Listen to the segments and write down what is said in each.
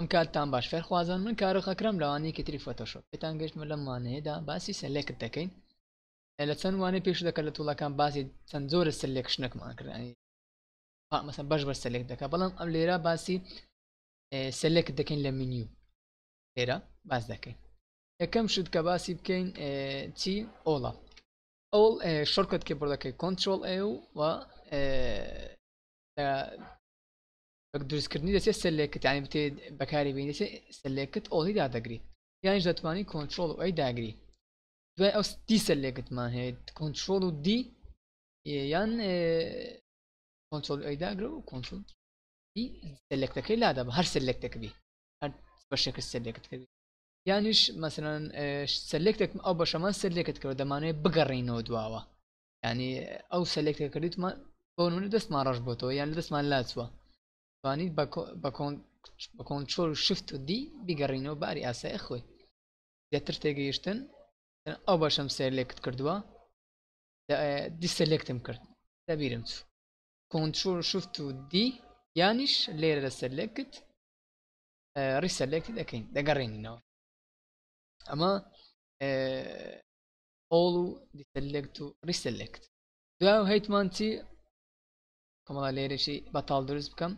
ئەم کاتتان باش فێرخوازان من کارە خەکرم لەوانەیەکی تری فۆتۆشۆپ پێتان گەشتمە لەم وانەیەدا باسی سەلێکت دەکەین لە چەند وانەی پێش دەکات لە توڵەکان باسی چەند جۆرە سەلێکشنێکمان کردنی مەسەن بەش بەش سەلێک دەکات بەڵام ئەم لێرە باسی سەلێکت دەکەین لە منیو لێرە باس دەکەین یەکەم شت کە باسی بکەین چی ئۆڵە ئەوڵ شۆرکت کێ بڕدەکەی کۆنتترۆل و دروستکردنی دەچێت سەلێکت یانی بتێ بەکاری بین دەچێت سەلێکت ئۆڵی دادەگری یانیش دەتوانانی کۆنتترۆل و ئەی داگری دوای ئەو دی سەلێکتمان هەیە کۆنتترۆل و دی یان کۆنتترۆل ئەی داگرە و کۆنتترۆل دی سەلێکتەکەی لادا بە هەر سەلێکتەکەبی هەر بەشێکت سەلێکت کردی یانیش مەسەلەن سەلێکتێک ئەو بەشەمان سەلێکت کردەوە دەمانوێت بگەڕینەوە دواوە ینی ئەو سەلێکتە کردیتمان بۆ نمونە دەستمان ڕەش بۆتەوە یان لە دەستمان لاچووە توانیت بە کۆنتترۆل شفت و دی بیگەڕینەوە باری ئاسایە خۆی زیاتر تێگەیشتن ئەو بەشەم سەلێکت کردووە دی سەلێکتم کرد دەبیرم چوو کۆنتترۆل شفت و دی یانیش لێرە لە سەلێکت ڕیسەلێکتی دەکەین دەگەڕێنینەوە ئەمە ئۆڵ و دیسەلێکت و ڕیسەلێکت دوای هەیتمان چی کۆمەڵا لێرەشی بەتاڵ دروست بکەم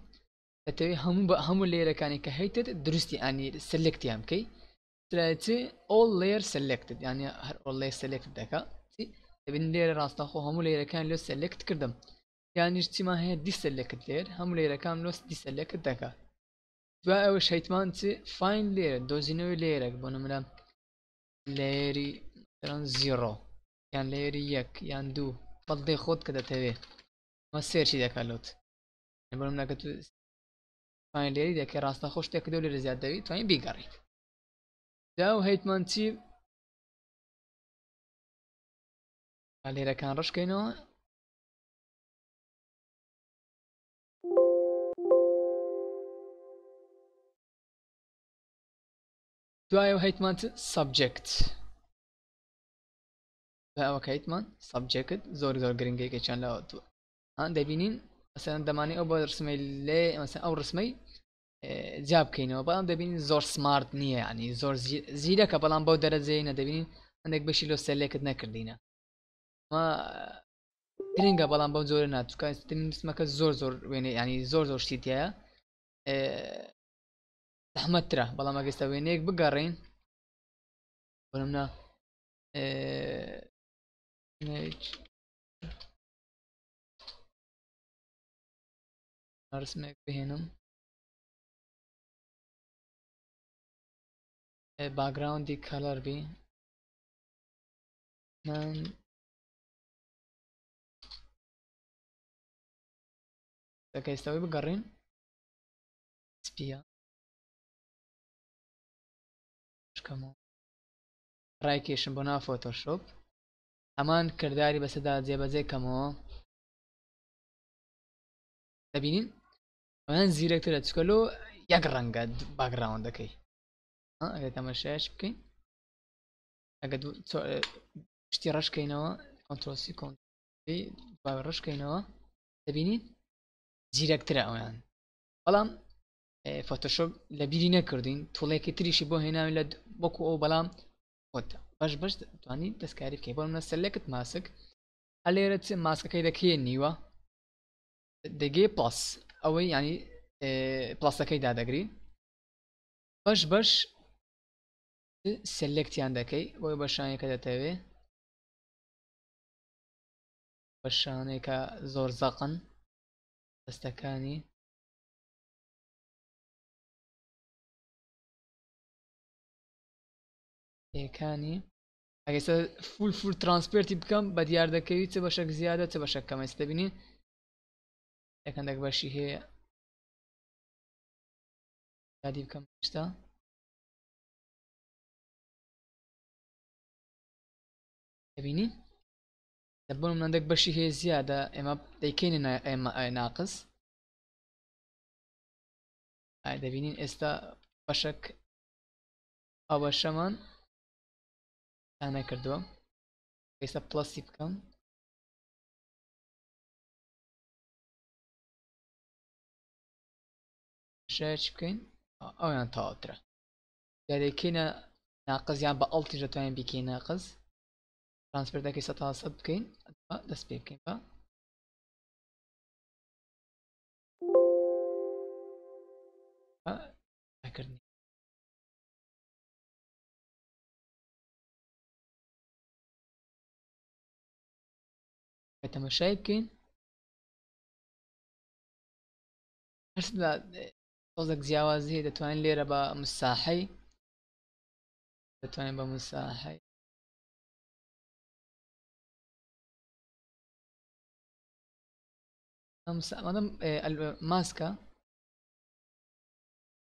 دەتەوێت هەموو لێرەکانی کە هەیتت دروستی ئانی سەلێکتیان بکەی چی ئۆڵ لێر سەلێکتت یانی هەر ئۆڵ لێر سەلێکت دەکا دەبین لێرە ڕاستەخۆ هەموو لێرەکان لێ سەلێکت کردم یانیش چیمان هەیە دی سەلێکت لێر هەموو لێرەکان لۆ دی سەلێکت دەکا دوای ئەوەش هەیتمان چی فاین لێرە دۆزینەوەی لێرەک بۆ نمونە لێری زیرۆ یان لێری یەک یان دوو بەڵدەی خۆت کە دەتەوێت مە سێرچی دەکات لۆت بەڵام ناکە تو فاین لێری دەکەی ڕاستەخۆ شتێک دەو لێرە زیاد دەوی توانین بیگەڕیت داو هەیتمان چی لێرەکان ڕشکەینەوە دوایەوە هەیتمان سەبجەکت ئەوەکە هەیتمان سەبجەکت زۆر زۆر گرنگەیەکە چەند لەوە دەبینین مەسەلەن دەمانێت ئەو بە ڕسمەی لێ مەسەلەن ئەو ڕسمەی جا بکەینەوە بەڵام دەبینین زۆر سمارت نییە ینی زۆر زیرەکە بەڵام بەو دەرەجەی نەدەبینین هەندێک بەشی لۆ سەلێکت نەکردینە گرنگە بەڵام بەو جۆرە ناتوانستمەکە زۆر زۆر وێنێ ینی زۆر زۆر شتیایە زەحمەتترە بەڵام ئەگەستە وێنەیەک بگەڕین بۆ نمونە ڕسمێک بهێنم باگراوندی کەلەر بی من دەکەیستەوەی بگەڕین سپیە شکەمەوە ڕایکێشم بۆ ناو فۆتۆشۆپ هەمان کردداری بەسەدا جێبەجێ کەمەوە دەبینین ئەیان زیرەکترە چکەلۆ یەک ڕەنگە باگراوندەکەی ئەگەر تەمەشایش بکەین ئەگە شتی ڕشکەینەوە کۆنتترۆسی کۆنتی ڕشکەینەوە دەبینین زیرەکترە ئەویان بەڵام فۆتۆشۆپ لە بیری نەکردین توڵێکی تریشی بۆ هێناوی لە وەکو ئەو بەڵام خۆت بەش بەش دەتوانین دەستکاری بکەی بۆ منە سەلێکت ماسک هەلێرە چ ماسکەکەی دەکەیە نیوە دەگێ پڵس ئەوەی ینی پڵاسەکەی دادەگری بەش بەش سەلێکتیان دەکەی بۆی بەشانێکە دەتەوێ بەشانێکە زۆر زەقن دەستەکانی پێکانی ئەگەسە فول ترانسپێرتی بکەم بە دیار دەکەوی چه بەشێک زیادە چه بەشێک کەمەست دەبینی یەکەندێک بەشی هەیە یادی بکەم شتا دەبینی دەبوون منندێک بەشی هەیە زیادە ئێمە دەیکەین ئێمە ناقص دەبینین ئێستا بەشێک ئەو بەشەمان تا نەکردووە ئێستا پڵەسی بکەم شایچ بکەین ئەویان تەواوترە دیارێکینە ناقزیان بە ئەڵتی دەتوانین بیکەین ناقز ترانسفێرەکەی 100% بکەین دەست پێ بکەین بە ئەکردنی تەماشای بکەین هەرسدا تۆزێک جیاوازی هەیە دەتوانین لێرە بە مساحەی دەتوانین بە مساحەی مادەم ماسکە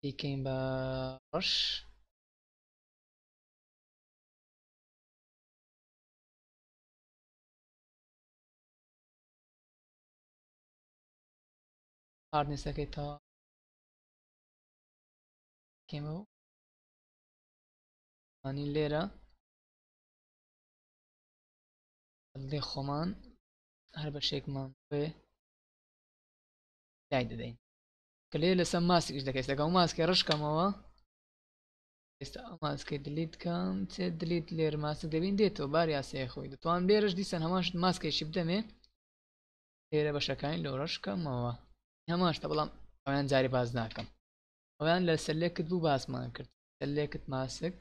بیکەین بە ڕەش هاردنسەکەی تەواو بکەینەوە ئەنی لێرە لێ خۆمان هەر بە شێکمان بێ لای دەدەین کە لێ لەسەر ماسکیش دەکەیت لەگەڵ ماسکە ڕشکەمەوە ئێستا ئەو ماسکەی دلیت کەم چێ دلیت لێر ماسک دەبین دێتەوە باری یاسەیە خۆی دەتوان لێرەش دیسان هەماش ماسکێکی بدەمێ لێرە بەشەکانی لەو ڕشکەمەوە هەماشتە بەڵام ئەویان جاری باز ناکەم ئەویان لە سەرلێکت بوو باسمان کرد سەرلێکت ماسک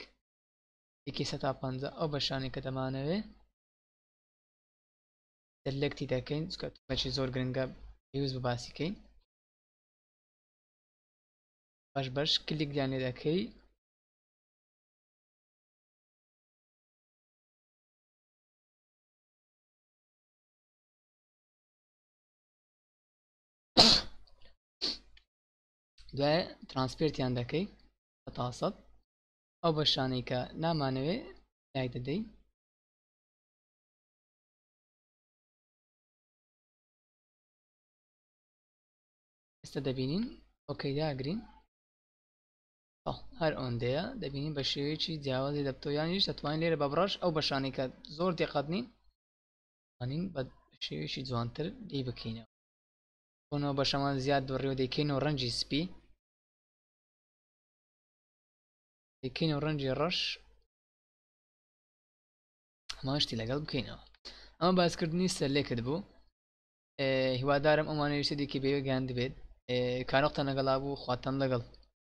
یەکی 150 ئەو بەشانی کە دەمانەوێ سەرلێکتی دەکەین چکەمەکی زۆر گرنگە پێویست بە باسیکەین باش باش کلیکیان لێ دەکەی دوایە ترانسپێرتیان دەکەی تاسەد ئەو بەشانەی کە نامانەوێ لای دەدەی ئێستا دەبینین ئۆکەی داگرین هەر ئەوەندەیە دەبینین بە شێوەیەکی جیاوازی دەبتۆیانیش دەتوانین لێرە بە بڕەش ئەو بەشانەی کە زۆر دقت نین ئەنین بە شێوەیەکی جوانتر لی بکەینەوە بۆنەوە بەشەمان زیاد بڕێوە دەیکەینەوە ڕەنگی سپی دەیکەینەوە ڕەنگی ڕەش هەماشتی لەگەڵ بکەینەوە ئەمە باسکردنی سەرلێکت بوو هیوادارم ئەمانە ویستێکی بێوە گیان دەبێت کارۆختە لەگەڵا بوو خواتەم لەگەڵ